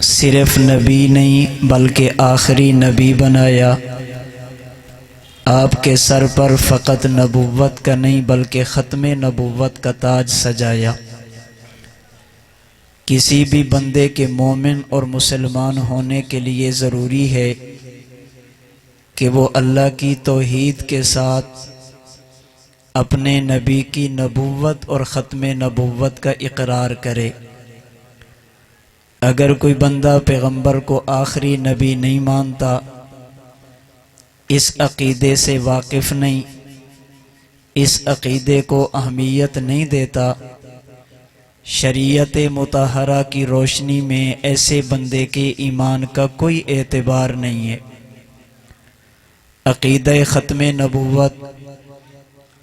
صرف نبی نہیں بلکہ آخری نبی بنایا۔ آپ کے سر پر فقط نبوت کا نہیں بلکہ ختم نبوت کا تاج سجایا۔ کسی بھی بندے کے مومن اور مسلمان ہونے کے لیے ضروری ہے کہ وہ اللہ کی توحید کے ساتھ اپنے نبی کی نبوت اور ختم نبوت کا اقرار کرے۔ اگر کوئی بندہ پیغمبر کو آخری نبی نہیں مانتا، اس عقیدے سے واقف نہیں، اس عقیدے کو اہمیت نہیں دیتا، شریعت مطہرہ کی روشنی میں ایسے بندے کے ایمان کا کوئی اعتبار نہیں ہے۔ عقیدہ ختم نبوت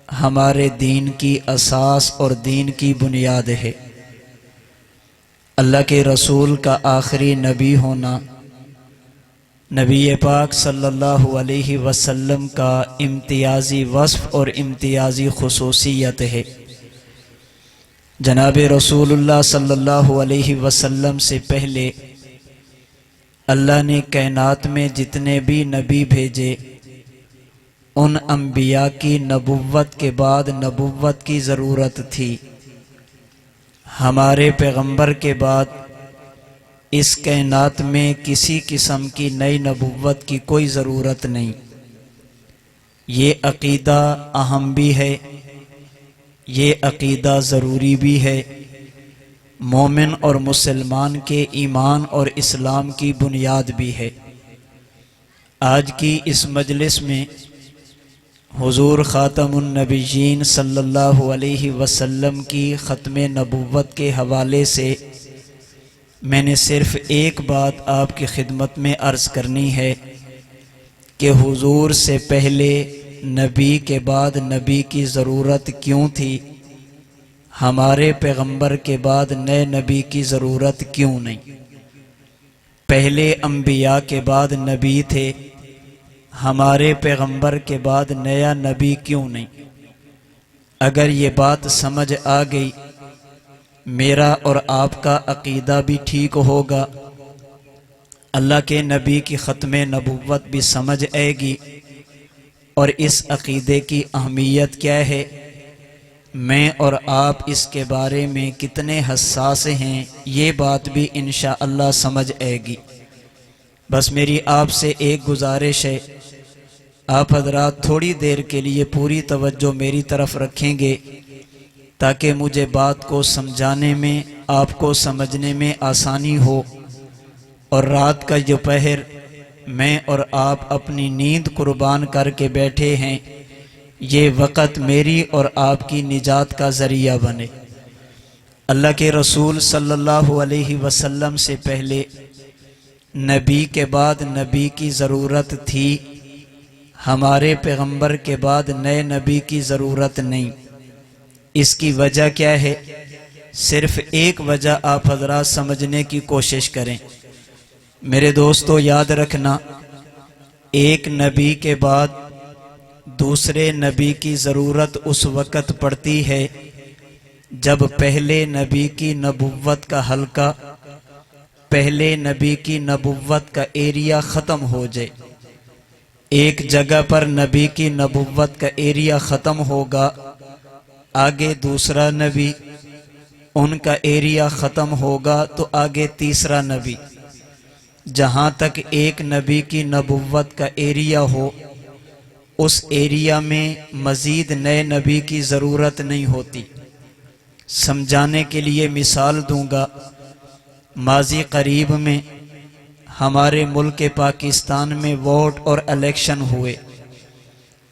ہمارے دین کی اساس اور دین کی بنیاد ہے۔ اللہ کے رسول کا آخری نبی ہونا نبی پاک صلی اللہ علیہ وسلم کا امتیازی وصف اور امتیازی خصوصیت ہے۔ جناب رسول اللہ صلی اللہ علیہ وسلم سے پہلے اللہ نے کائنات میں جتنے بھی نبی بھیجے، ان انبیاء کی نبوت کے بعد نبوت کی ضرورت تھی۔ ہمارے پیغمبر کے بعد اس کائنات میں کسی قسم کی نئی نبوت کی کوئی ضرورت نہیں۔ یہ عقیدہ اہم بھی ہے، یہ عقیدہ ضروری بھی ہے، مومن اور مسلمان کے ایمان اور اسلام کی بنیاد بھی ہے۔ آج کی اس مجلس میں حضور خاتم النبیین صلی اللہ علیہ وسلم کی ختم نبوت کے حوالے سے میں نے صرف ایک بات آپ کی خدمت میں عرض کرنی ہے کہ حضور سے پہلے نبی کے بعد نبی کی ضرورت کیوں تھی، ہمارے پیغمبر کے بعد نئے نبی کی ضرورت کیوں نہیں؟ پہلے انبیاء کے بعد نبی تھے، ہمارے پیغمبر کے بعد نیا نبی کیوں نہیں؟ اگر یہ بات سمجھ آ گئی، میرا اور آپ کا عقیدہ بھی ٹھیک ہوگا، اللہ کے نبی کی ختم نبوت بھی سمجھ آئے گی، اور اس عقیدے کی اہمیت کیا ہے، میں اور آپ اس کے بارے میں کتنے حساس ہیں، یہ بات بھی انشاءاللہ سمجھ آئے گی۔ بس میری آپ سے ایک گزارش ہے، آپ حضرات تھوڑی دیر کے لیے پوری توجہ میری طرف رکھیں گے تاکہ مجھے بات کو سمجھانے میں، آپ کو سمجھنے میں آسانی ہو، اور رات کا جو پہر میں اور آپ اپنی نیند قربان کر کے بیٹھے ہیں، یہ وقت میری اور آپ کی نجات کا ذریعہ بنے۔ اللہ کے رسول صلی اللہ علیہ وسلم سے پہلے نبی کے بعد نبی کی ضرورت تھی، ہمارے پیغمبر کے بعد نئے نبی کی ضرورت نہیں۔ اس کی وجہ کیا ہے؟ صرف ایک وجہ آپ حضرات سمجھنے کی کوشش کریں۔ میرے دوستو یاد رکھنا، ایک نبی کے بعد دوسرے نبی کی ضرورت اس وقت پڑتی ہے جب پہلے نبی کی نبوت کا حلقہ، پہلے نبی کی نبوت کا ایریا ختم ہو جائے۔ ایک جگہ پر نبی کی نبوت کا ایریا ختم ہوگا، آگے دوسرا نبی، ان کا ایریا ختم ہوگا تو آگے تیسرا نبی، جہاں تک ایک نبی کی نبوت کا ایریا ہو، اس ایریا میں مزید نئے نبی کی ضرورت نہیں ہوتی۔ سمجھانے کے لیے مثال دوں گا، ماضی قریب میں ہمارے ملک پاکستان میں ووٹ اور الیکشن ہوئے،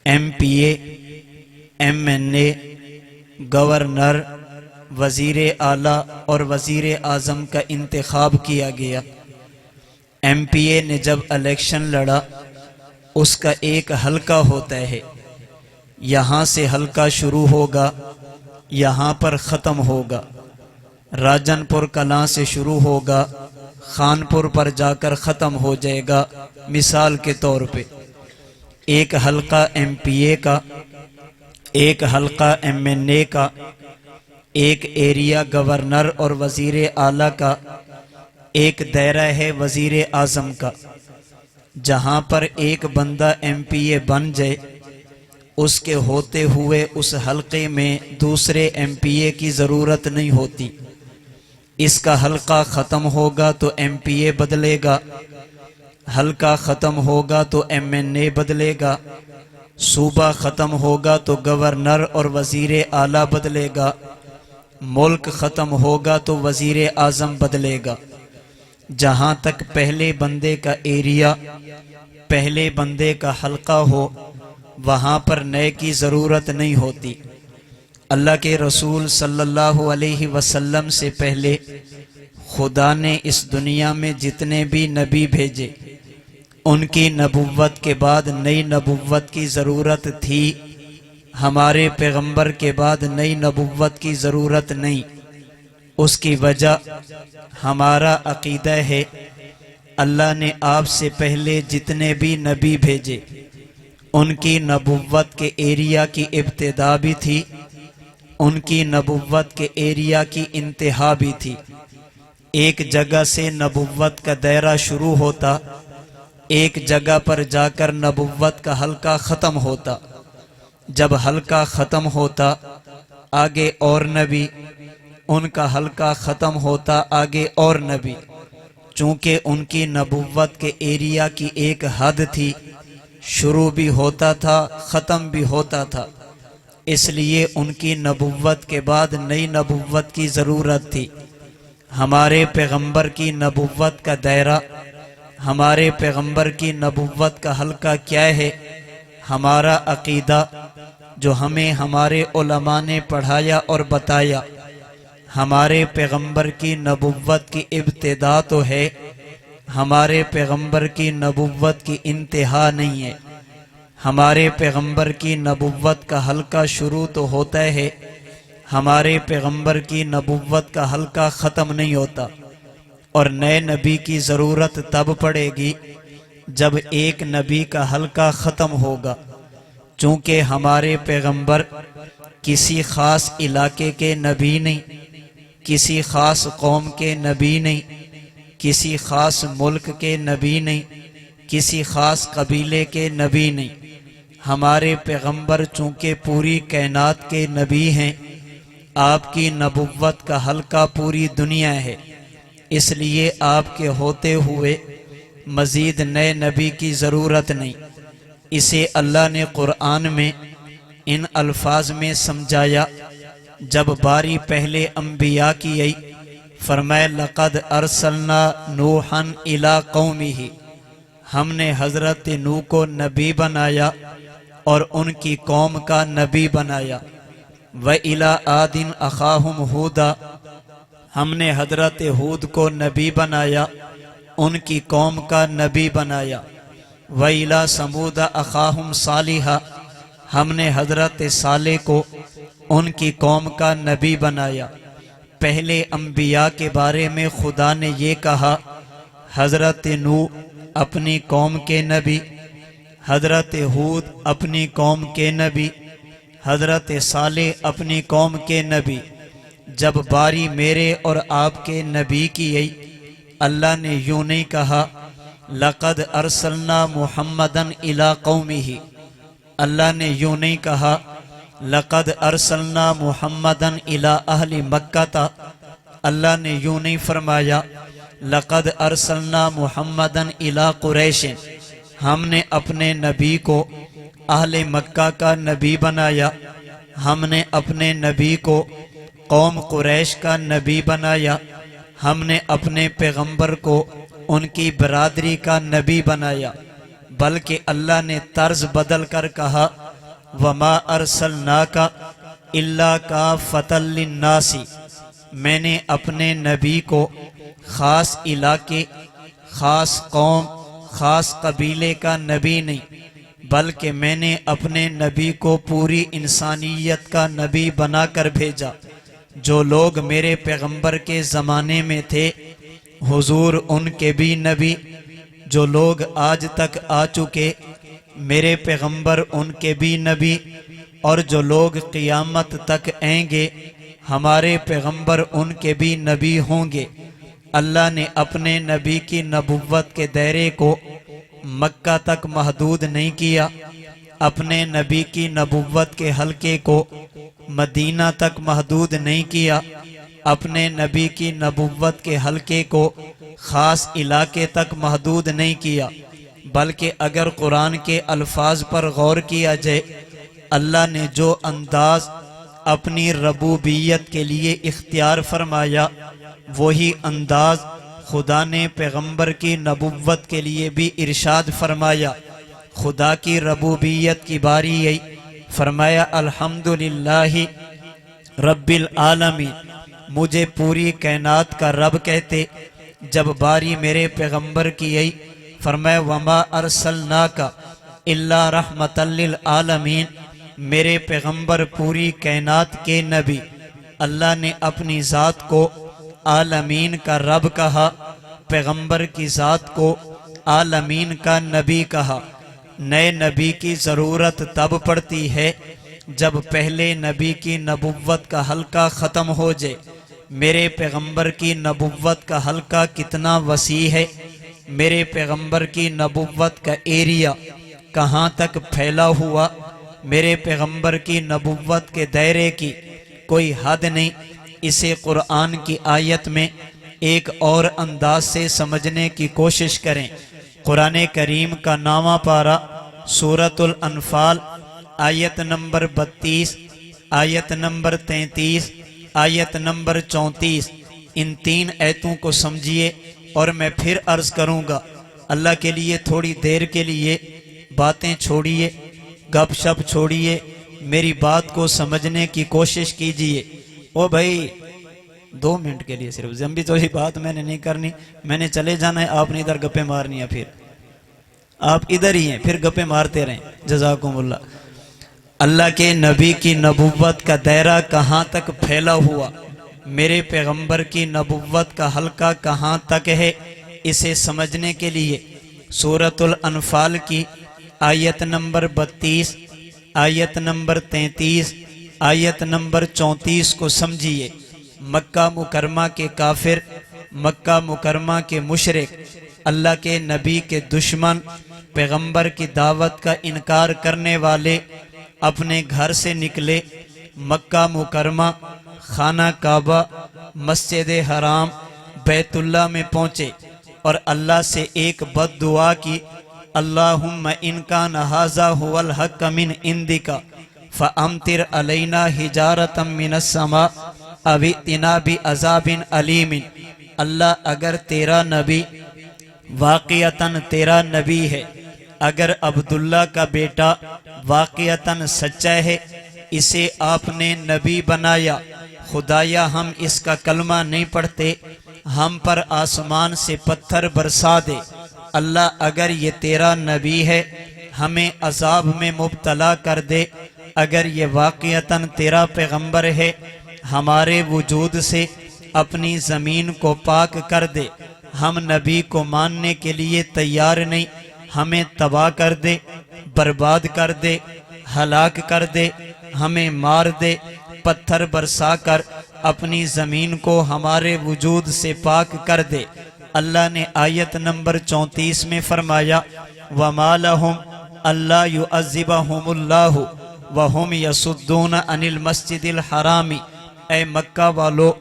ایم پی اے، ایم این اے، گورنر، وزیر اعلیٰ اور وزیر اعظم کا انتخاب کیا گیا۔ ایم پی اے نے جب الیکشن لڑا، اس کا ایک حلقہ ہوتا ہے، یہاں سے حلقہ شروع ہوگا، یہاں پر ختم ہوگا، راجن پور کلاں سے شروع ہوگا، خانپور پر جا کر ختم ہو جائے گا۔ مثال کے طور پہ ایک حلقہ ایم پی اے کا، ایک حلقہ ایم این اے کا، ایک ایریا گورنر اور وزیر اعلیٰ کا، ایک دائرہ ہے وزیر اعظم کا، جہاں پر ایک بندہ ایم پی اے بن جائے، اس کے ہوتے ہوئے اس حلقے میں دوسرے ایم پی اے کی ضرورت نہیں ہوتی۔ اس کا حلقہ ختم ہوگا تو ایم پی اے بدلے گا، حلقہ ختم ہوگا تو ایم این اے بدلے گا، صوبہ ختم ہوگا تو گورنر اور وزیر اعلیٰ بدلے گا، ملک ختم ہوگا تو وزیر اعظم بدلے گا۔ جہاں تک پہلے بندے کا ایریا، پہلے بندے کا حلقہ ہو، وہاں پر نئے کی ضرورت نہیں ہوتی۔ اللہ کے رسول صلی اللہ علیہ وسلم سے پہلے خدا نے اس دنیا میں جتنے بھی نبی بھیجے، ان کی نبوت کے بعد نئی نبوت کی ضرورت تھی، ہمارے پیغمبر کے بعد نئی نبوت کی ضرورت نہیں۔ اس کی وجہ ہمارا عقیدہ ہے، اللہ نے آپ سے پہلے جتنے بھی نبی بھیجے، ان کی نبوت کے ایریا کی ابتدا بھی تھی، ان کی نبوت کے ایریا کی انتہا بھی تھی۔ ایک جگہ سے نبوت کا دائرہ شروع ہوتا، ایک جگہ پر جا کر نبوت کا حلقہ ختم ہوتا۔ جب حلقہ ختم ہوتا، آگے اور نبی، ان کا حلقہ ختم ہوتا، آگے اور نبی۔ چونکہ ان کی نبوت کے ایریا کی ایک حد تھی، شروع بھی ہوتا تھا، ختم بھی ہوتا تھا، اس لیے ان کی نبوت کے بعد نئی نبوت کی ضرورت تھی۔ ہمارے پیغمبر کی نبوت کا دائرہ، ہمارے پیغمبر کی نبوت کا حلقہ کیا ہے؟ ہمارا عقیدہ جو ہمیں ہمارے علماء نے پڑھایا اور بتایا۔ ہمارے پیغمبر کی نبوت کی ابتدا تو ہے، ہمارے پیغمبر کی نبوت کی انتہا نہیں ہے۔ ہمارے پیغمبر کی نبوت کا حلقہ شروع تو ہوتا ہے، ہمارے پیغمبر کی نبوت کا حلقہ ختم نہیں ہوتا۔ اور نئے نبی کی ضرورت تب پڑے گی جب ایک نبی کا حلقہ ختم ہوگا۔ چونکہ ہمارے پیغمبر کسی خاص علاقے کے نبی نہیں، کسی خاص قوم کے نبی نہیں، کسی خاص ملک کے نبی نہیں، کسی خاص قبیلے کے نبی نہیں۔ ہمارے پیغمبر چونکہ پوری کائنات کے نبی ہیں، آپ کی نبوت کا حلقہ پوری دنیا ہے، اس لیے آپ کے ہوتے ہوئے مزید نئے نبی کی ضرورت نہیں۔ اسے اللہ نے قرآن میں ان الفاظ میں سمجھایا۔ جب باری پہلے انبیاء کی آئی، فرمایا لقد ارسلنا نوحا الی قومہ، ہم نے حضرت نوح کو نبی بنایا اور ان کی قوم کا نبی بنایا۔ وَإِلَىٰ عَادٍ أَخَاهُمْ هُودًا، ہم نے حضرت ہود کو نبی بنایا، ان کی قوم کا نبی بنایا۔ وَإِلَىٰ ثَمُودَ أَخَاهُمْ صَالِحًا، ہم نے حضرت صالح کو ان کی قوم کا نبی بنایا۔ پہلے انبیاء کے بارے میں خدا نے یہ کہا، حضرت نوح اپنی قوم کے نبی، حضرت ہود اپنی قوم کے نبی، حضرت صالح اپنی قوم کے نبی۔ جب باری میرے اور آپ کے نبی کی آئی، اللہ نے یوں نہیں کہا لقد ارسلنا محمدا الی قومہ، اللہ نے یوں نہیں کہا لقد ارسلنا محمدا الی اہل مکہ، اللہ نے یوں نہیں فرمایا لقد ارسلنا محمدا الی قریش، ہم نے اپنے نبی کو اہل مکہ کا نبی بنایا، ہم نے اپنے نبی کو قوم قریش کا نبی بنایا، ہم نے اپنے پیغمبر کو ان کی برادری کا نبی بنایا۔ بلکہ اللہ نے طرز بدل کر کہا وَمَا أَرْسَلْنَاكَ إِلَّا كَافَّةً لِلنَّاسِ، میں نے اپنے نبی کو خاص علاقے، خاص قوم، خاص قبیلے کا نبی نہیں، بلکہ میں نے اپنے نبی کو پوری انسانیت کا نبی بنا کر بھیجا۔ جو لوگ میرے پیغمبر کے زمانے میں تھے، حضور ان کے بھی نبی، جو لوگ آج تک آ چکے میرے پیغمبر ان کے بھی نبی، اور جو لوگ قیامت تک آئیں گے ہمارے پیغمبر ان کے بھی نبی ہوں گے۔ اللہ نے اپنے نبی کی نبوت کے دائرے کو مکہ تک محدود نہیں کیا، اپنے نبی کی نبوت کے حلقے کو مدینہ تک محدود نہیں کیا، اپنے نبی کی نبوت کے حلقے کو خاص علاقے تک محدود نہیں کیا، بلکہ اگر قرآن کے الفاظ پر غور کیا جائے، اللہ نے جو انداز اپنی ربوبیت کے لیے اختیار فرمایا وہی انداز خدا نے پیغمبر کی نبوت کے لیے بھی ارشاد فرمایا۔ خدا کی ربوبیت کی باری آئی، فرمایا الحمدللہ رب العالمین، مجھے پوری کائنات کا رب کہتے۔ جب باری میرے پیغمبر کی آئی، فرمایا وما ارسلناک الا رحمتا للعالمین، میرے پیغمبر پوری کائنات کے نبی۔ اللہ نے اپنی ذات کو عالمین کا رب کہا، پیغمبر کی ذات کو عالمین کا نبی کہا۔ نئے نبی کی ضرورت تب پڑتی ہے جب پہلے نبی کی نبوت کا حلقہ ختم ہو جائے۔ میرے پیغمبر کی نبوت کا حلقہ کتنا وسیع ہے، میرے پیغمبر کی نبوت کا ایریا کہاں تک پھیلا ہوا، میرے پیغمبر کی نبوت کے دائرے کی کوئی حد نہیں۔ اسے قرآن کی آیت میں ایک اور انداز سے سمجھنے کی کوشش کریں۔ قرآن کریم کا نامہ پارہ سورۃ الانفال آیت نمبر 32، آیت نمبر 33، آیت نمبر 34، ان تین آیتوں کو سمجھیے اور میں پھر عرض کروں گا۔ اللہ کے لیے تھوڑی دیر کے لیے باتیں چھوڑیے، گپ شپ چھوڑیے، میری بات کو سمجھنے کی کوشش کیجیے۔ او بھائی 2 منٹ کے لیے صرف، زمبی تو ہی بات میں نے نہیں کرنی، میں نے چلے جانا ہے، آپ نے ادھر گپیں مارنی ہے، پھر آپ ادھر ہی ہیں، پھر گپیں مارتے رہیں۔ جزاکم اللہ۔ اللہ کے نبی کی نبوت کا دائرہ کہاں تک پھیلا ہوا، میرے پیغمبر کی نبوت کا حلقہ کہاں تک ہے، اسے سمجھنے کے لیے سورۃ الانفال کی آیت نمبر 32، آیت نمبر 33، آیت نمبر 34 کو سمجھیے۔ مکہ مکرمہ کے کافر، مکہ مکرمہ کے مشرک، اللہ کے نبی کے دشمن، پیغمبر کی دعوت کا انکار کرنے والے اپنے گھر سے نکلے، مکہ مکرمہ، خانہ کعبہ، مسجد حرام، بیت اللہ میں پہنچے اور اللہ سے ایک بد دعا کی، اللہم ان کان ھذا ھو الحق من عندک فامطر علینا حجارۃ من السماء او ائتنا بعذاب علیم۔ اللہ اگر تیرا نبی واقعتاً تیرا نبی ہے، اگر عبداللہ کا بیٹا واقعتاً سچا ہے، اسے آپ نے نبی بنایا، خدایا ہم اس کا کلمہ نہیں پڑھتے، ہم پر آسمان سے پتھر برسا دے۔ اللہ اگر یہ تیرا نبی ہے ہمیں عذاب میں مبتلا کر دے، اگر یہ واقعتاً تیرا پیغمبر ہے ہمارے وجود سے اپنی زمین کو پاک کر دے، ہم نبی کو ماننے کے لیے تیار نہیں، ہمیں تباہ کر دے، برباد کر دے، ہلاک کر دے، ہمیں مار دے، پتھر برسا کر اپنی زمین کو ہمارے وجود سے پاک کر دے۔ اللہ نے آیت نمبر 34 میں فرمایا وَمَا لَهُمْ أَلَّا يُعَذِّبَهُمُ اللَّهُ وَهُمْ يَصُدُّونَ عَنِ الْمَسْجِدِ الْحَرَامِ، اے مکہ والو،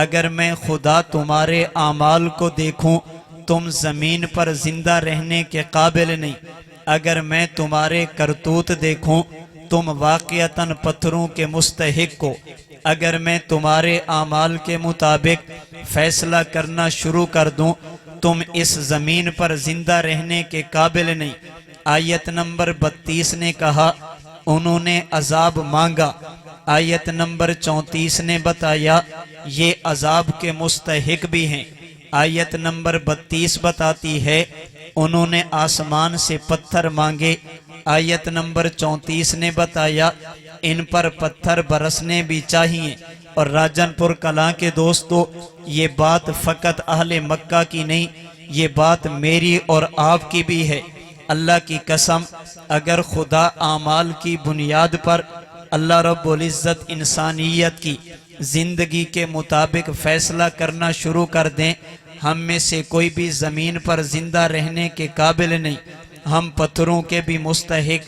اگر میں خدا تمہارے اعمال کو دیکھوں تم زمین پر زندہ رہنے کے قابل نہیں، اگر میں تمہارے کرتوت دیکھوں تم واقعتاً پتھروں کے مستحق ہو، اگر میں تمہارے اعمال کے مطابق فیصلہ کرنا شروع کر دوں تم اس زمین پر زندہ رہنے کے قابل نہیں۔ آیت نمبر 32 نے کہا انہوں نے عذاب مانگا، آیت نمبر 34 نے بتایا یہ عذاب کے مستحق بھی ہیں۔ آیت نمبر 32 بتاتی ہے انہوں نے آسمان سے پتھر مانگے، آیت نمبر 34 نے بتایا ان پر پتھر برسنے بھی چاہیے۔ اور راجن پور کلاں کے دوستو، یہ بات فقط اہل مکہ کی نہیں، یہ بات میری اور آپ کی بھی ہے۔ اللہ کی قسم اگر خدا اعمال کی بنیاد پر اللہ رب العزت انسانیت کی زندگی کے مطابق فیصلہ کرنا شروع کر دیں، ہم میں سے کوئی بھی زمین پر زندہ رہنے کے قابل نہیں، ہم پتھروں کے بھی مستحق،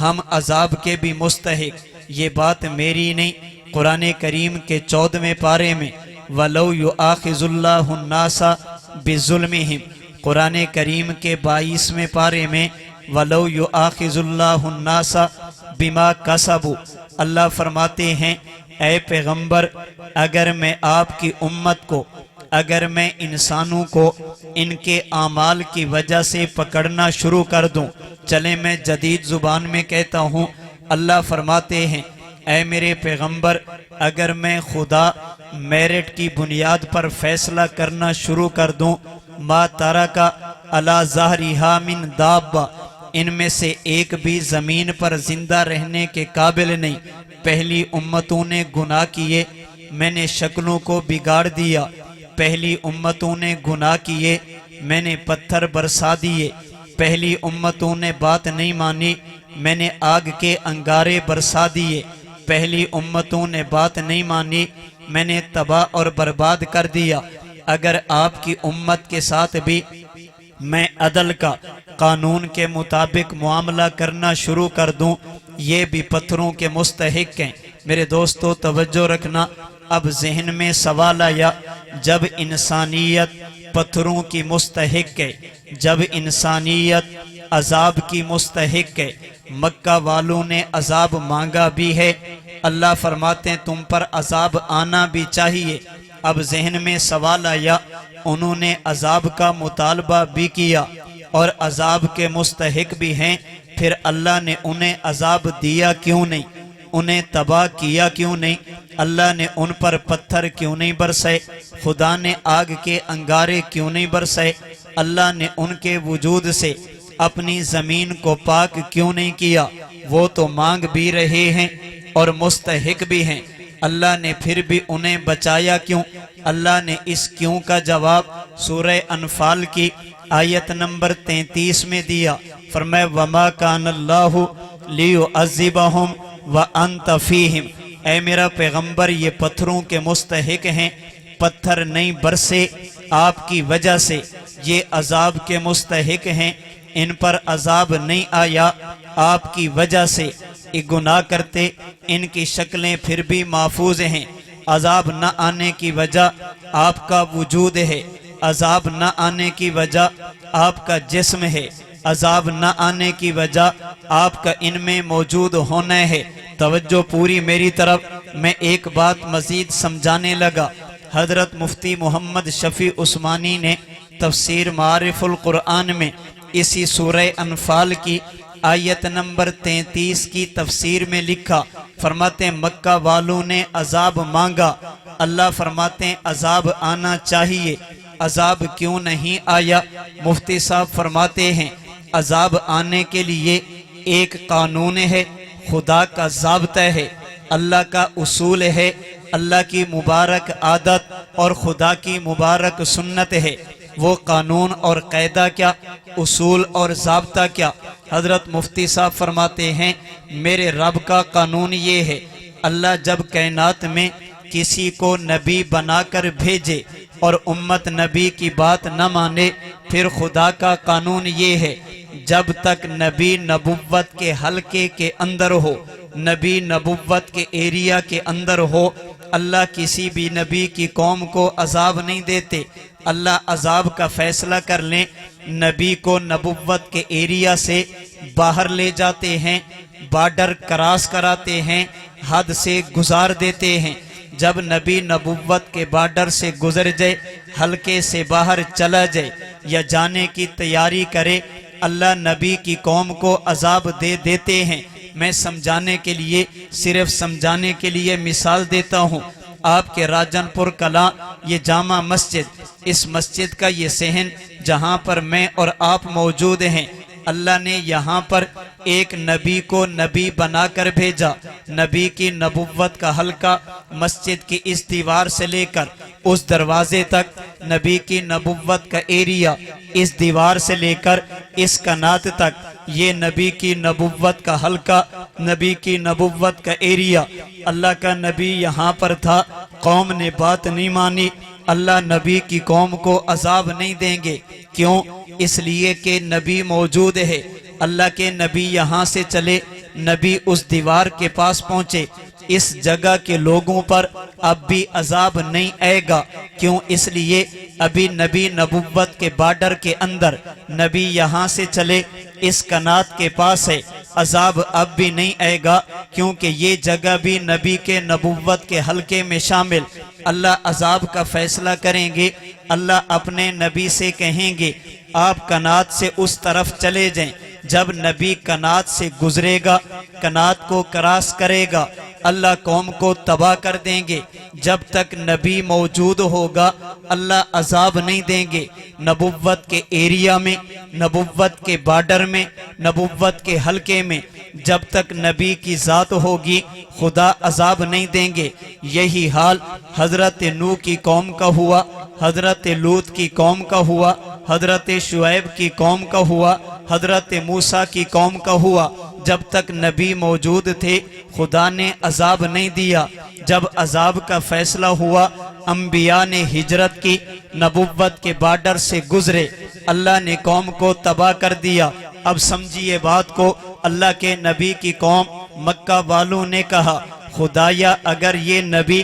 ہم عذاب کے بھی مستحق۔ یہ بات میری نہیں، قرآن کریم کے 14ویں پارے میں وَلَوْ يُؤَاخِذُ اللَّهُ النَّاسَ بِظُلْمِهِمْ، قرآن کریم کے 22ویں پارے میں وَلَوْ يُؤَاخِذُ اللَّهُ النَّاسَ بِمَا كَسَبُوا، اللہ فرماتے ہیں اے پیغمبر اگر میں آپ کی امت کو، اگر میں انسانوں کو ان کے اعمال کی وجہ سے پکڑنا شروع کر دوں، چلے میں جدید زبان میں کہتا ہوں، اللہ فرماتے ہیں اے میرے پیغمبر اگر میں خدا میرٹ کی بنیاد پر فیصلہ کرنا شروع کر دوں، ما ترکا علی ظہرہا من دابہ، ان میں سے ایک بھی زمین پر زندہ رہنے کے قابل نہیں۔ پہلی امتوں نے گناہ کیے، میں نے شکلوں کو بگاڑ دیا، پہلی امتوں نے گناہ کیے، میں نے پتھر برسا دیے، پہلی امتوں نے بات نہیں مانی، میں نے آگ کے انگارے برسا دیے، پہلی امتوں نے بات نہیں مانی، میں نے تباہ اور برباد کر دیا۔ اگر آپ کی امت کے ساتھ بھی میں عدل کا قانون کے مطابق معاملہ کرنا شروع کر دوں، یہ بھی پتھروں کے مستحق ہیں۔ میرے دوستو توجہ رکھنا، اب ذہن میں سوال آیا جب انسانیت پتھروں کی مستحق ہے، جب انسانیت عذاب کی مستحق ہے، مکہ والوں نے عذاب مانگا بھی ہے، اللہ فرماتے ہیں تم پر عذاب آنا بھی چاہیے۔ اب ذہن میں سوال آیا انہوں نے عذاب کا مطالبہ بھی کیا اور عذاب کے مستحق بھی ہیں، پھر اللہ نے انہیں عذاب دیا کیوں نہیں؟ انہیں تباہ کیا کیوں نہیں؟ اللہ نے ان پر پتھر کیوں نہیں برسائے؟ خدا نے آگ کے انگارے کیوں نہیں برسائے؟ اللہ نے ان کے وجود سے اپنی زمین کو پاک کیوں نہیں کیا؟ وہ تو مانگ بھی رہے ہیں اور مستحق بھی ہیں، اللہ نے پھر بھی انہیں بچایا کیوں؟ اللہ نے اس کیوں کا جواب سورہ انفال کی آیت نمبر 33 میں دیا، فرمایا وَمَا كَانَ اللَّهُ لِيُعَذِّبَهُمْ وَأَنْتَ فِيهِمْ، اے میرا پیغمبر یہ پتھروں کے مستحق ہیں، پتھر نہیں برسے آپ کی وجہ سے، یہ عذاب کے مستحق ہیں، ان پر عذاب نہیں آیا آپ کی وجہ سے، یہ گناہ کرتے، ان کی شکلیں پھر بھی محفوظ ہیں، عذاب نہ آنے کی وجہ آپ کا وجود ہے، عذاب نہ آنے کی وجہ آپ کا جسم ہے، عذاب نہ آنے کی وجہ آپ کا ان میں موجود ہونا ہے۔ توجہ پوری میری طرف، میں ایک بات مزید سمجھانے لگا۔ حضرت مفتی محمد شفیع عثمانی نے تفسیر معارف القرآن میں اسی سورہ انفال کی آیت نمبر 33 کی تفسیر میں لکھا، فرماتے ہیں مکہ والوں نے عذاب مانگا، اللہ فرماتے ہیں عذاب آنا چاہیے، عذاب کیوں نہیں آیا؟ مفتی صاحب فرماتے ہیں عذاب آنے کے لیے ایک قانون ہے، خدا کا ضابطہ ہے، اللہ کا اصول ہے، اللہ کی مبارک عادت اور خدا کی مبارک سنت ہے۔ وہ قانون اور قاعدہ کیا، اصول اور ضابطہ کیا؟ حضرت مفتی صاحب فرماتے ہیں میرے رب کا قانون یہ ہے، اللہ جب کائنات میں کسی کو نبی بنا کر بھیجے اور امت نبی کی بات نہ مانے، پھر خدا کا قانون یہ ہے جب تک نبی نبوت کے حلقے کے اندر ہو، نبی نبوت کے ایریا کے اندر ہو، اللہ کسی بھی نبی کی قوم کو عذاب نہیں دیتے۔ اللہ عذاب کا فیصلہ کر لیں، نبی کو نبوت کے ایریا سے باہر لے جاتے ہیں، بارڈر کراس کراتے ہیں، حد سے گزار دیتے ہیں۔ جب نبی نبوت کے بارڈر سے گزر جائے، حلقے سے باہر چلا جائے یا جانے کی تیاری کرے، اللہ نبی کی قوم کو عذاب دے دیتے ہیں۔ میں سمجھانے کے لیے، صرف سمجھانے کے لیے مثال دیتا ہوں۔ آپ کے راجن پور کلاں یہ جامع مسجد، اس مسجد کا یہ صحن جہاں پر میں اور آپ موجود ہیں، اللہ نے یہاں پر ایک نبی کو نبی بنا کر بھیجا۔ نبی کی نبوت کا حلقہ مسجد کی اس دیوار سے لے کر اس دروازے تک، نبی کی نبوت کا ایریا اس دیوار سے لے کر اس کنات تک، یہ نبی کی نبوت کا حلقہ، نبی کی نبوت کا ایریا۔ اللہ کا نبی یہاں پر تھا، قوم نے بات نہیں مانی، اللہ نبی کی قوم کو عذاب نہیں دیں گے۔ کیوں؟ اس لیے کہ نبی موجود ہے۔ اللہ کے نبی یہاں سے چلے، نبی اس دیوار کے پاس پہنچے، اس جگہ کے لوگوں پر اب بھی عذاب نہیں آئے گا۔ کیوں؟ اس لیے ابھی نبی نبوت کے بارڈر کے اندر، نبی یہاں سے چلے اس کنات کے پاس ہے، عذاب اب بھی نہیں آئے گا، کیونکہ یہ جگہ بھی نبی کے نبوت کے حلقے میں شامل۔ اللہ عذاب کا فیصلہ کریں گے۔ اللہ اپنے نبی سے کہیں گے آپ کنات سے اس طرف چلے جائیں۔ جب نبی کنات سے گزرے گا، کنات کو کراس کرے گا، اللہ قوم کو تباہ کر دیں گے۔ جب تک نبی موجود ہوگا اللہ عذاب نہیں دیں گے۔ نبوت کے ایریا میں، نبوت کے بارڈر میں، نبوت کے حلقے میں جب تک نبی کی ذات ہوگی خدا عذاب نہیں دیں گے۔ یہی حال حضرت نوح کی قوم کا ہوا، حضرت لوط کی قوم کا ہوا، حضرت شعیب کی قوم کا ہوا، حضرت موسیٰ کی قوم کا ہوا۔ جب تک نبی موجود تھے خدا نے عذاب نہیں دیا۔ جب عذاب کا فیصلہ ہوا انبیاء نے ہجرت کی، نبوت کے بارڈر سے گزرے، اللہ نے قوم کو تباہ کر دیا۔ اب سمجھیے بات کو، اللہ کے نبی کی قوم مکہ والوں نے کہا خدایا اگر یہ نبی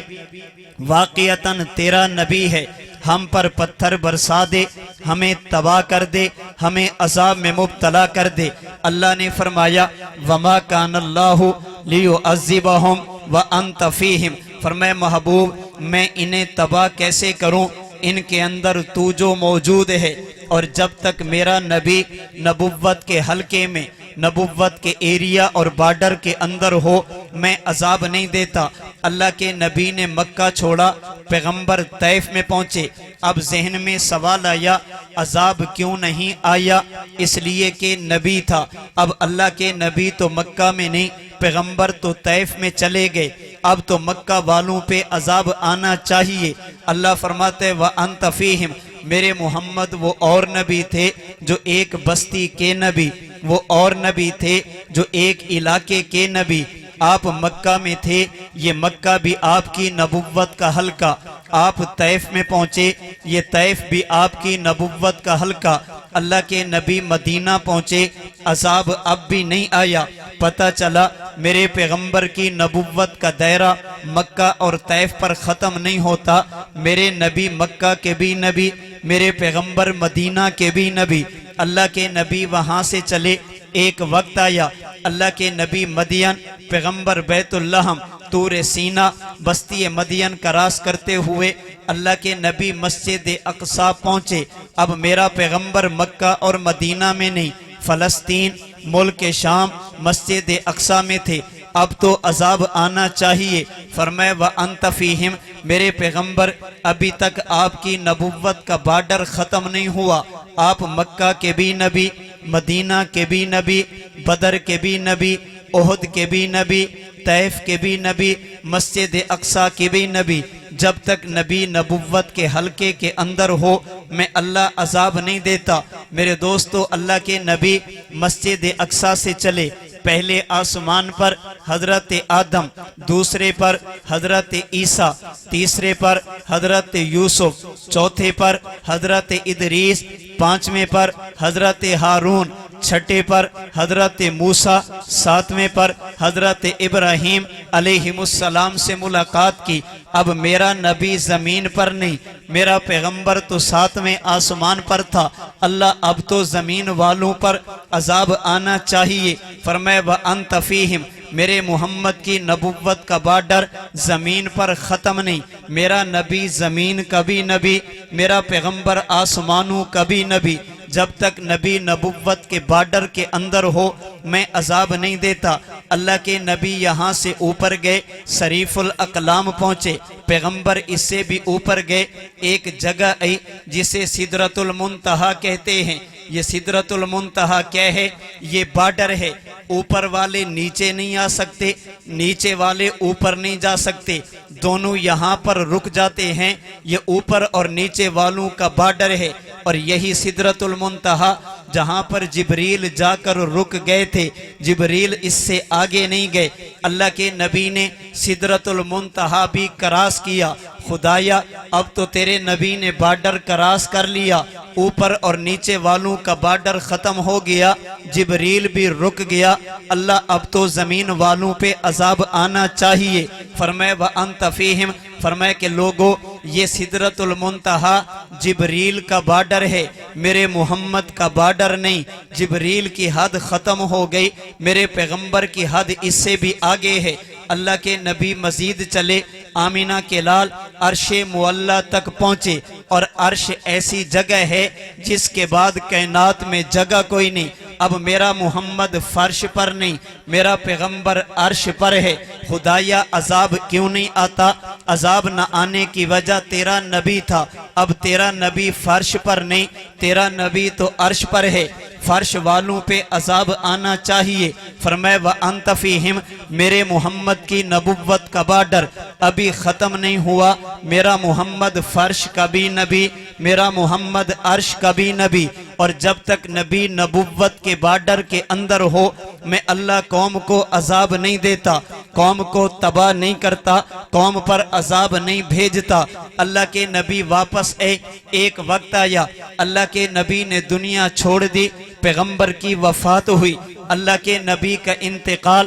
واقعتاً تیرا نبی ہے ہم پر پتھر برسا دے، ہمیں تباہ کر دے، ہمیں عذاب میں مبتلا کر دے۔ اللہ نے فرمایا وَمَا كَانَ اللَّهُ لِيُعَذِّبَهُمْ وَأَنْتَ فِيهِمْ، فرمائے محبوب میں انہیں تباہ کیسے کروں ان کے اندر تو جو موجود ہے، اور جب تک میرا نبی نبوت کے حلقے میں، نبوت کے ایریا اور بارڈر کے اندر ہو میں عذاب نہیں دیتا۔ اللہ کے نبی نے مکہ چھوڑا، پیغمبر طیف میں پہنچے۔ اب ذہن میں سوال آیا عذاب کیوں نہیں آیا؟ اس لیے کہ نبی تھا۔ اب اللہ کے نبی تو مکہ میں نہیں، پیغمبر تو طیف میں چلے گئے، اب تو مکہ والوں پہ عذاب آنا چاہیے۔ اللہ فرماتے وَأَنْتَ فِيهِمْ، میرے محمد وہ اور نبی تھے جو ایک بستی کے نبی، وہ اور نبی تھے جو ایک علاقے کے نبی۔ آپ مکہ میں تھے، یہ مکہ بھی آپ کی نبوت کا حلقہ۔ آپ طیف میں پہنچے، یہ طیف بھی آپ کی نبوت کا حلقہ۔ اللہ کے نبی مدینہ پہنچے، عذاب اب بھی نہیں آیا۔ پتہ چلا میرے پیغمبر کی نبوت کا دائرہ مکہ اور طیف پر ختم نہیں ہوتا۔ میرے نبی مکہ کے بھی نبی، میرے پیغمبر مدینہ کے بھی نبی۔ اللہ کے نبی وہاں سے چلے، ایک وقت آیا اللہ کے نبی مدین، پیغمبر بیت اللحم، طور سینہ، بستی مدین کراس کرتے ہوئے اللہ کے نبی مسجد اقصی پہنچے۔ اب میرا پیغمبر مکہ اور مدینہ میں نہیں، فلسطین، ملک شام، مسجد اقصی میں تھے۔ اب تو عذاب آنا چاہیے۔ فرمائے وَأَنْتَ فِيهِمْ، میرے پیغمبر ابھی تک آپ کی نبوت کا بارڈر ختم نہیں ہوا۔ آپ مکہ کے بھی نبی، مدینہ کے بھی نبی، بدر کے بھی نبی، احد کے بھی نبی، طیف کے بھی نبی، مسجد اقصی کے بھی نبی۔ جب تک نبی نبوت کے حلقے کے اندر ہو میں اللہ عذاب نہیں دیتا۔ میرے دوستو اللہ کے نبی مسجد اقصی سے چلے، پہلے آسمان پر حضرت آدم، دوسرے پر حضرت عیسیٰ، تیسرے پر حضرت یوسف، چوتھے پر حضرت ادریس، پانچویں پر حضرت ہارون، چھٹے پر حضرت موسیٰ، ساتویں پر حضرت ابراہیم علیہ السلام سے ملاقات کی۔ اب میرا نبی زمین پر نہیں، میرا پیغمبر تو ساتویں آسمان پر تھا۔ اللہ اب تو زمین والوں پر عذاب آنا چاہیے۔ فرمائے وَأَنْتَ فِيهِمْ، میرے محمد کی نبوت کا بارڈر زمین پر ختم نہیں۔ میرا نبی زمین کا بھی نبی، میرا پیغمبر آسمانوں کا بھی نبی۔ جب تک نبی نبوت کے بارڈر کے اندر ہو میں عذاب نہیں دیتا۔ اللہ کے نبی یہاں سے اوپر گئے، شریف الاقلام پہنچے، پیغمبر اس سے بھی اوپر گئے، ایک جگہ آئی جسے سدرۃ المنتہا کہتے ہیں۔ یہ سدرۃ المنتہا کیا ہے؟ یہ بارڈر ہے۔ اوپر والے نیچے نہیں آ سکتے، نیچے والے اوپر نہیں جا سکتے، دونوں یہاں پر رک جاتے ہیں۔ یہ اوپر اور نیچے والوں کا بارڈر ہے، اور یہی سدرۃ المنتہا جہاں پر جبریل جا کر رک گئے تھے، جبریل اس سے آگے نہیں گئے۔ اللہ کے نبی نے سدرۃ المنتہا بھی کراس کیا۔ خدایا اب تو تیرے نبی نے بارڈر کراس کر لیا، اوپر اور نیچے والوں کا بارڈر ختم ہو گیا، جبریل بھی رک گیا، اللہ اب تو زمین والوں پہ عذاب آنا چاہیے۔ فرمائے وَأَنْتَ فِيهِمْ، فرمائے کہ لوگو یہ سدرۃ المنتہا جبریل کا بارڈر ہے، میرے محمد کا بارڈر نہیں۔ جبریل کی حد ختم ہو گئی، میرے پیغمبر کی حد اس سے بھی آگے ہے۔ اللہ کے نبی مزید چلے، آمینہ کے لال عرش معلیٰ تک پہنچے، اور عرش ایسی جگہ ہے جس کے بعد کائنات میں جگہ کوئی نہیں۔ اب میرا محمد فرش پر نہیں، میرا پیغمبر عرش پر ہے۔ خدایا عذاب کیوں نہیں آتا؟ عذاب نہ آنے کی وجہ تیرا نبی تھا، اب تیرا نبی فرش پر نہیں، تیرا نبی تو عرش پر ہے، فرش والوں پہ عذاب آنا چاہیے۔ فرمائے وَأَنْتَ فِيهِمْ، میرے محمد کی نبوت کا بارڈر ابھی ختم نہیں ہوا، میرا محمد فرش کا بھی نبی، میرا محمد عرش کا بھی نبی، اور جب تک نبی نبوت کے بارڈر کے اندر ہو میں اللہ قوم کو عذاب نہیں دیتا، قوم کو تباہ نہیں کرتا، قوم پر عذاب نہیں بھیجتا۔ اللہ کے نبی واپس ایک وقت آیا، اللہ کے نبی نے دنیا چھوڑ دی، پیغمبر کی وفات ہوئی، اللہ کے نبی کا انتقال،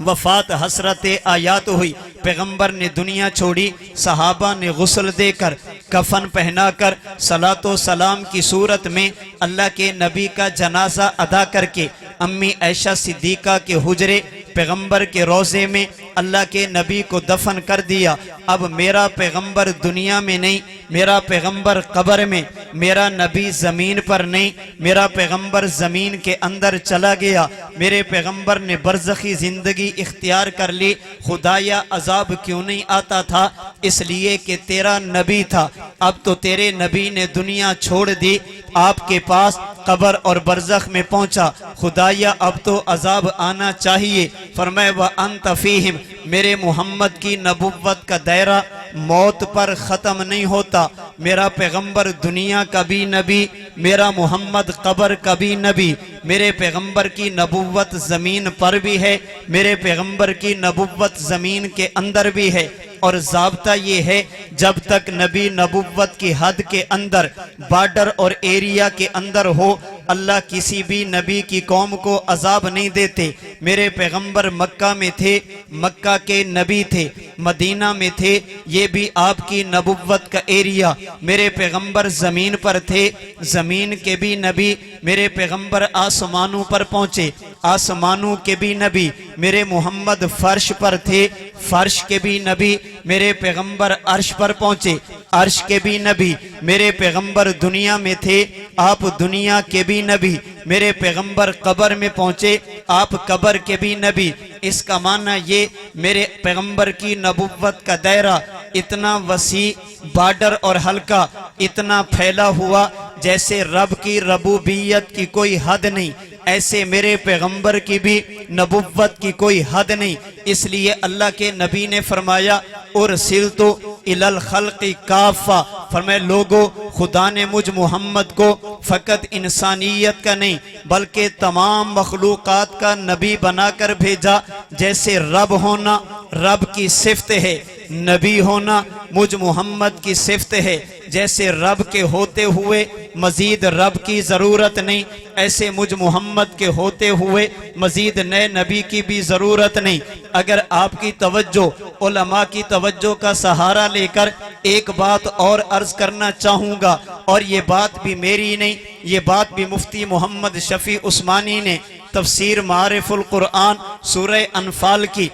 وفات حسرت آیات ہوئی، پیغمبر نے دنیا چھوڑی، صحابہ نے غسل دے کر کفن پہنا کر صلاۃ و سلام کی صورت میں اللہ کے نبی کا جنازہ ادا کر کے امی عائشہ صدیقہ کے حجرے پیغمبر کے روضے میں اللہ کے نبی کو دفن کر دیا۔ اب میرا پیغمبر دنیا میں نہیں، میرا پیغمبر قبر میں، میرا نبی زمین پر نہیں، میرا پیغمبر زمین کے اندر چلا گیا، میرے پیغمبر نے برزخی زندگی اختیار کر لی۔ خدایا عذاب کیوں نہیں آتا تھا؟ اس لیے کہ تیرا نبی تھا، اب تو تیرے نبی نے دنیا چھوڑ دی، آپ کے پاس قبر اور برزخ میں پہنچا، خدایا اب تو عذاب آنا چاہیے۔ فرمائے وَأَنْتَ فِيهِمْ، میرے محمد کی نبوت کا دائرہ موت پر ختم نہیں ہوتا، میرا پیغمبر دنیا کا بھی نبی، میرا محمد قبر کا بھی نبی، میرے پیغمبر کی نبوت زمین پر بھی ہے، میرے پیغمبر کی نبوت زمین کے اندر بھی ہے، اور ضابطہ یہ ہے جب تک نبی نبوت کی حد کے اندر بارڈر اور ایریا کے اندر ہو اللہ کسی بھی نبی کی قوم کو عذاب نہیں دیتے۔ میرے پیغمبر مکہ میں تھے، مکہ کے نبی تھے، مدینہ میں تھے، یہ بھی آپ کی نبوت کا ایریا، میرے پیغمبر زمین پر تھے، زمین کے بھی نبی، میرے پیغمبر آسمانوں پر پہنچے، آسمانوں کے بھی نبی، میرے محمد فرش پر تھے، فرش کے بھی نبی، میرے پیغمبر عرش پر پہنچے، عرش کے بھی نبی، میرے پیغمبر دنیا میں تھے، آپ دنیا کے بھی نبی، میرے پیغمبر قبر میں پہنچے، آپ قبر کے بھی نبی۔ اس کا معنی یہ میرے پیغمبر کی نبوت کا دائرہ اتنا وسیع، بارڈر اور حلقہ اتنا پھیلا ہوا جیسے رب کی ربوبیت کی کوئی حد نہیں، ایسے میرے پیغمبر کی بھی نبوت کی کوئی حد نہیں۔ اس لیے اللہ کے نبی نے فرمایا ارسلت الی الخلق کافہ، فرمائے لوگو خدا نے مجھ محمد کو فقط انسانیت کا نہیں بلکہ تمام مخلوقات کا نبی بنا کر بھیجا۔ جیسے رب ہونا رب کی صفت ہے، نبی ہونا مجھ محمد کی صفت ہے، جیسے رب کے ہوتے ہوئے مزید رب کی ضرورت نہیں، ایسے مجھ محمد کے ہوتے ہوئے مزید نئے نبی کی بھی ضرورت نہیں۔ اگر آپ کی توجہ علماء کی توجہ کا سہارا لے کر ایک بات اور عرض کرنا چاہوں گا، اور یہ بات بھی میری نہیں، یہ بات بھی مفتی محمد شفیع عثمانی نے تفسیر معارف القرآن سورہ انفال کی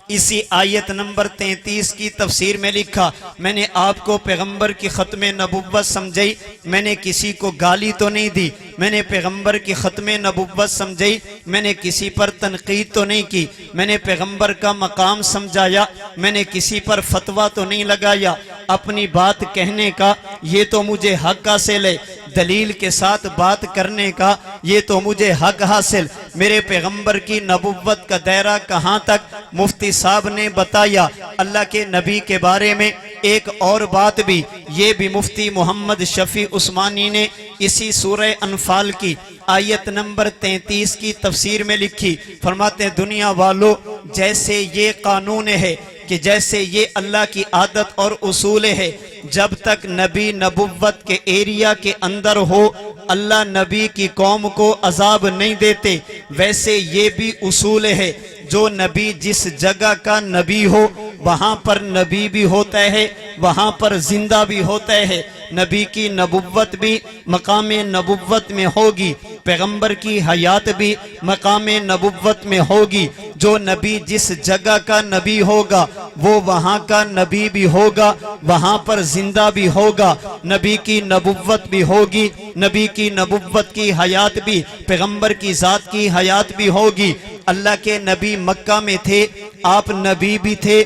اسی آیت نمبر 33 کی تفسیر میں لکھا۔ میں نے آپ کو پیغمبر کی ختم نبوت سمجھائی، میں نے کسی کو گالی تو نہیں دی، میں نے پیغمبر کی ختم نبوت سمجھائی، میں نے کسی پر تنقید تو نہیں کی، میں نے پیغمبر کا مقام سمجھایا، میں نے کسی پر فتویٰ تو نہیں لگایا، اپنی بات کہنے کا یہ تو مجھے حق حاصل ہے، دلیل کے ساتھ بات کرنے کا یہ تو مجھے حق حاصل۔ میرے پیغمبر کی نبوت کا دائرہ کہاں تک مفتی صاحب نے بتایا۔ اللہ کے نبی کے بارے میں ایک اور بات بھی، یہ بھی مفتی محمد شفیع عثمانی نے اسی سورہ انفال کی آیت نمبر 33 کی تفسیر میں لکھی۔ فرماتے ہیں دنیا والو جیسے یہ قانون ہے کہ جیسے یہ اللہ کی عادت اور اصول ہے، جب تک نبی نبوت کے ایریا کے اندر ہو اللہ نبی کی قوم کو عذاب نہیں دیتے، ویسے یہ بھی اصول ہے جو نبی جس جگہ کا نبی ہو وہاں پر نبی بھی ہوتا ہے، وہاں پر زندہ بھی ہوتا ہے۔ نبی کی نبوت بھی مقام نبوت میں ہوگی، پیغمبر کی حیات بھی مقام نبوت میں ہوگی۔ جو نبی جس جگہ کا نبی ہوگا وہ وہاں کا نبی بھی ہوگا، وہاں پر زندہ بھی ہوگا، نبی کی نبوت بھی ہوگی، نبی کی نبوت کی حیات بھی، پیغمبر کی ذات کی حیات بھی ہوگی۔ اللہ کے نبی مکہ میں تھے، آپ نبی بھی تھے،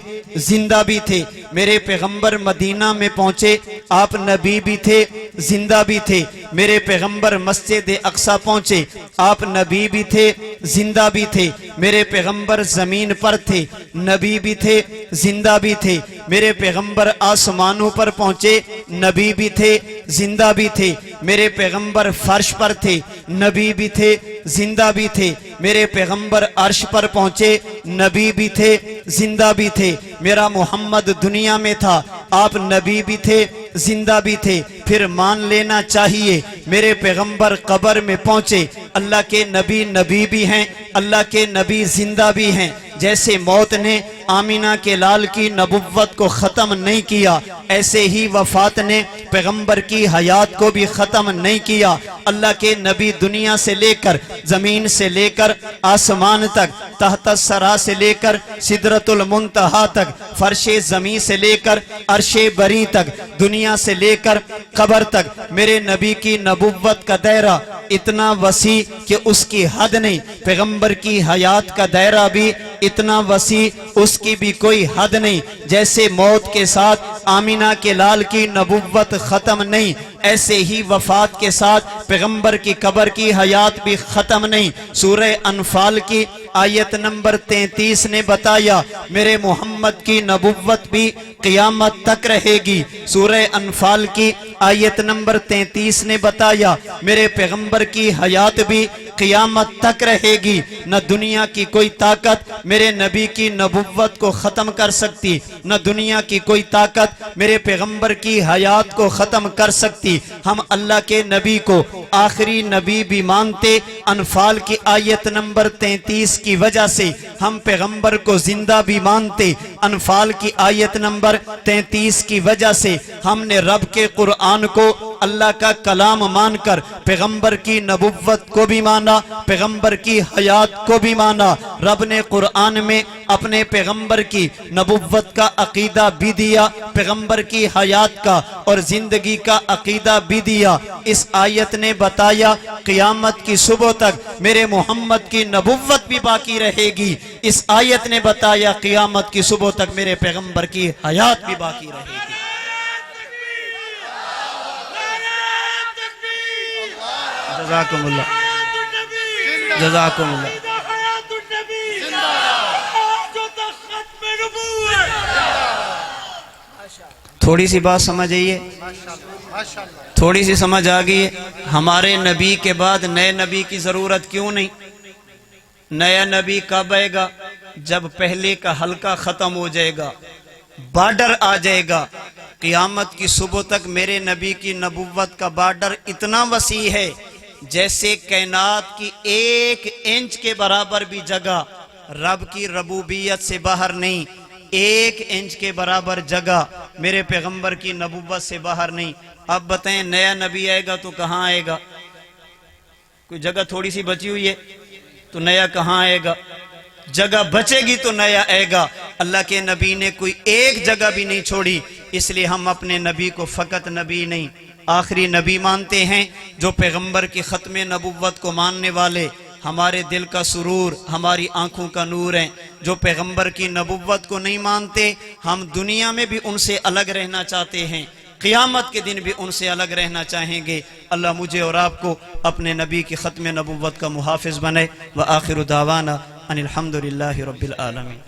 زندہ بھی تھے۔ میرے پیغمبر مدینہ میں پہنچے، آپ نبی بھی تھے، زندہ بھی تھے۔ میرے پیغمبر مسجد اقصی پہنچے، آپ نبی بھی تھے، زندہ بھی تھے۔ میرے پیغمبر زمین پر تھے، نبی بھی تھے، زندہ بھی تھے۔ میرے پیغمبر آسمانوں پر پہنچے، نبی بھی تھے، زندہ بھی تھے۔ میرے پیغمبر فرش پر تھے، نبی بھی تھے، زندہ بھی تھے۔ میرے پیغمبر عرش پر پہنچے، نبی بھی تھے، زندہ بھی تھے۔ میرا محمد دنیا میں تھا، آپ نبی بھی تھے، زندہ بھی تھے۔ پھر مان لینا چاہیے میرے پیغمبر قبر میں پہنچے، اللہ کے نبی نبی بھی ہیں، اللہ کے نبی زندہ بھی ہیں۔ جیسے موت نے آمینہ کے لال کی نبوت کو ختم نہیں کیا، ایسے ہی وفات نے پیغمبر کی حیات کو بھی ختم نہیں کیا۔ اللہ کے نبی دنیا سے لے کر زمین سے لے کر آسمان تک، تحت الثری سے لے کر سدرۃ المنتہا تک، فرش زمین سے لے کر عرش بری تک، دنیا سے لے کر قبر تک، میرے نبی کی نبوت کا دائرہ اتنا وسیع کہ اس کی حد نہیں۔ پیغمبر کی حیات کا دائرہ بھی اتنا وسیع، اس کی بھی کوئی حد نہیں۔ جیسے موت کے ساتھ آمینہ کے لال کی نبوت ختم نہیں، ایسے ہی وفات کے ساتھ پیغمبر کی قبر کی حیات بھی ختم نہیں۔ سورہ انفال کی آیت نمبر 33 نے بتایا میرے محمد کی نبوت بھی قیامت تک رہے گی۔ سورہ انفال کی آیت نمبر 33 نے بتایا میرے پیغمبر کی حیات بھی قیامت تک رہے گی۔ نہ دنیا کی کوئی طاقت میرے نبی کی نبوت کو ختم کر سکتی، نہ دنیا کی کوئی طاقت میرے پیغمبر کی حیات کو ختم کر سکتی۔ ہم اللہ کے نبی کو آخری نبی بھی مانتے، انفال کی آیت نمبر 33 کی وجہ سے ہم پیغمبر کو زندہ بھی مانتے، انفال کی آیت نمبر 33 کی وجہ سے ہم نے رب کے قرآن کو اللہ کا کلام مان کر پیغمبر کی نبوت کو بھی مانا، پیغمبر کی حیات کو بھی مانا۔ رب نے قرآن میں اپنے پیغمبر کی نبوت کا عقیدہ بھی دیا، پیغمبر کی حیات کا اور زندگی کا عقیدہ بھی دیا۔ اس آیت نے بتایا قیامت کی صبح تک میرے محمد کی نبوت بھی باقی رہے گی۔ اس آیت نے بتایا قیامت کی صبح تک میرے پیغمبر کی حیات بھی باقی رہے گی۔ جزاکم اللہ، جزاکم اللہ۔ تھوڑی سی بات سمجھ آئیے، تھوڑی سی سمجھ آگئی ہے۔ ہمارے نبی کے بعد نئے نبی کی ضرورت کیوں نہیں؟ نیا نبی کب آئے گا؟ جب پہلے کا حلقہ ختم ہو جائے گا، بارڈر آ جائے گا۔ قیامت کی صبح تک میرے نبی کی نبوت کا بارڈر اتنا وسیع ہے جیسے کائنات کی 1 انچ کے برابر بھی جگہ رب کی ربوبیت سے باہر نہیں، 1 انچ کے برابر جگہ میرے پیغمبر کی نبوت سے باہر نہیں۔ اب بتائیں نیا نبی آئے گا تو کہاں آئے گا؟ کوئی جگہ تھوڑی سی بچی ہوئی ہے تو نیا کہاں آئے گا؟ جگہ بچے گی تو نیا آئے گا۔ اللہ کے نبی نے کوئی ایک جگہ بھی نہیں چھوڑی، اس لیے ہم اپنے نبی کو فقط نبی نہیں آخری نبی مانتے ہیں۔ جو پیغمبر کی ختم نبوت کو ماننے والے ہمارے دل کا سرور، ہماری آنکھوں کا نور ہیں۔ جو پیغمبر کی نبوت کو نہیں مانتے ہم دنیا میں بھی ان سے الگ رہنا چاہتے ہیں، قیامت کے دن بھی ان سے الگ رہنا چاہیں گے۔ اللہ مجھے اور آپ کو اپنے نبی کی ختم نبوت کا محافظ بنائے۔ وآخر دعوانا ان الحمدللہ رب العالمین۔